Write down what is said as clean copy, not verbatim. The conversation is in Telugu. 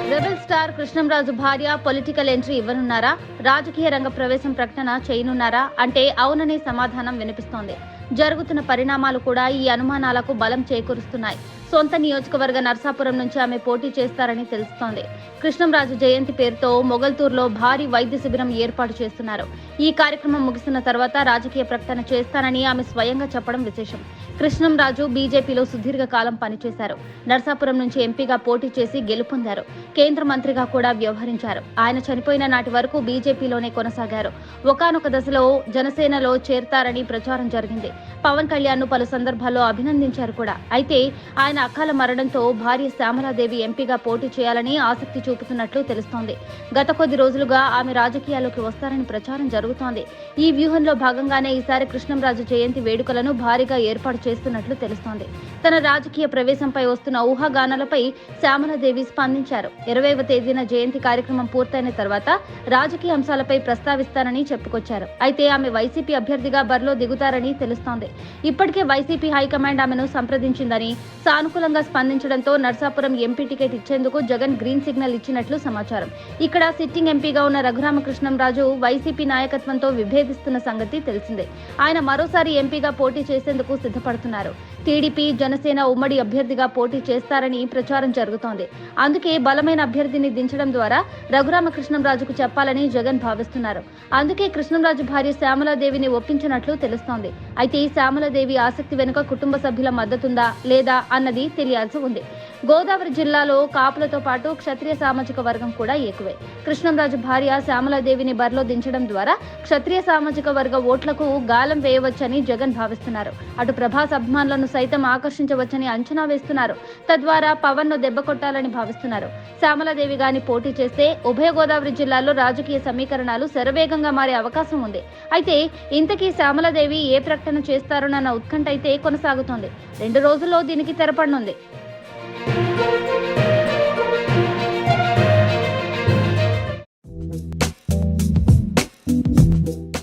రెబెల్ స్టార్ కృష్ణంరాజు భార్య పొలిటికల్ ఎంట్రీ ఇవ్వనున్నారా? రాజకీయ రంగ ప్రవేశం ప్రకటన చేయనున్నారా అంటే అవుననే సమాధానం వినిపిస్తోంది. జరుగుతున్న పరిణామాలు కూడా ఈ అనుమానాలకు బలం చేకూరుస్తున్నాయి. సొంత నియోజకవర్గ నర్సాపురం నుంచి ఆమె పోటీ చేస్తారని తెలుస్తోంది. కృష్ణంరాజు జయంతి పేరుతో మొగల్తూరులో భారీ వైద్య శిబిరం ఏర్పాటు చేస్తున్నారు. ఈ కార్యక్రమం ముగిసిన తర్వాత రాజకీయ ప్రకటన చేస్తానని ఆమె స్వయంగా చెప్పడం విశేషం. కృష్ణంరాజు బీజేపీలో సుదీర్ఘ కాలం పనిచేశారు. నర్సాపురం నుంచి ఎంపీగా పోటీ చేసి గెలుపొందారు. కేంద్ర మంత్రిగా కూడా వ్యవహరించారు. ఆయన చనిపోయిన నాటి వరకు బీజేపీలోనే కొనసాగారు. ఒకానొక దశలో జనసేనలో చేరతారని ప్రచారం జరిగింది. పవన్ కళ్యాణ్ ను పలు సందర్భాల్లో అభినందించారు కూడా. అయితే ఆయన అకాల మరణంతో భార్య శ్యామలాదేవి ఎంపీగా పోటీ చేయాలని ఆసక్తి చూపుతున్నట్లు తెలుస్తోంది. గత కొద్ది రోజులుగా ఆమె రాజకీయాల్లోకి వస్తారని ప్రచారం జరుగుతోంది. ఈ వ్యూహంలో భాగంగానే ఈసారి కృష్ణంరాజు జయంతి వేడుకలను భారీగా ఏర్పాటు చేస్తున్నట్లు తెలుస్తోంది. తన రాజకీయ ప్రవేశంపై వస్తున్న ఊహాగానాలపై శ్యామలాదేవి స్పందించారు. 20వ తేదీన జయంతి కార్యక్రమం పూర్తయిన తర్వాత రాజకీయ అంశాలపై ప్రస్తావిస్తానని చెప్పుకొచ్చారు. అయితే ఆమె వైసీపీ అభ్యర్థిగా బరిలో దిగుతారని తెలుస్తోంది. ఇప్పటికే వైసీపీ హైకమాండ్ ఆమెను సంప్రదించిందని, సానుకూలంగా స్పందించడంతో నర్సాపురం ఎంపీ టికెట్ ఇచ్చేందుకు జగన్ గ్రీన్ సిగ్నల్ ఇచ్చినట్లు సమాచారం. ఇక్కడ సిట్టింగ్ ఎంపీగా ఉన్న రఘురామకృష్ణంరాజు వైసీపీ నాయకత్వంతో విభేదిస్తున్న సంగతి తెలిసిందే. ఆయన మరోసారి ఎంపీగా పోటీ చేసేందుకు సిద్ధపడుతున్నారు. టీడీపీ, జనసేన ఉమ్మడి అభ్యర్థిగా పోటీ చేస్తారని ప్రచారం జరుగుతోంది. అందుకే బలమైన అభ్యర్థిని దించడం ద్వారా రఘురామకృష్ణంరాజుకు చెప్పాలని జగన్ భావిస్తున్నారు. అందుకే కృష్ణంరాజు భార్య శ్యామలాదేవిని ఒప్పించినట్లు తెలుస్తోంది. అయితే ఈ శ్యామలాదేవి ఆసక్తి వెనుక కుటుంబ సభ్యుల మద్దతుందా లేదా అన్నది తెలియాల్సి ఉంది. గోదావరి జిల్లాలో కాపులతో పాటు క్షత్రియ సామాజిక వర్గం కూడా ఎక్కువే. కృష్ణంరాజు భార్య శ్యామలాదేవిని బరిలో దించడం ద్వారా క్షత్రియ సామాజిక వర్గ ఓట్లకు గాలం వేయవచ్చని జగన్ భావిస్తున్నారు. అటు ప్రభాస్ అభిమానులను సైతం ఆకర్షించవచ్చని అంచనా వేస్తున్నారు. తద్వారా పవన్ ను దెబ్బకొట్టాలని భావిస్తున్నారు. శ్యామలాదేవి గాని పోటీ చేస్తే ఉభయ గోదావరి జిల్లాల్లో రాజకీయ సమీకరణాలు శరవేగంగా మారే అవకాశం ఉంది. అయితే ఇంతకీ శ్యామలాదేవి ఏ ప్రకటన చేస్తారోనన్న ఉత్కంఠ అయితే కొనసాగుతోంది. 2 రోజుల్లో దీనికి తెరపడనుంది.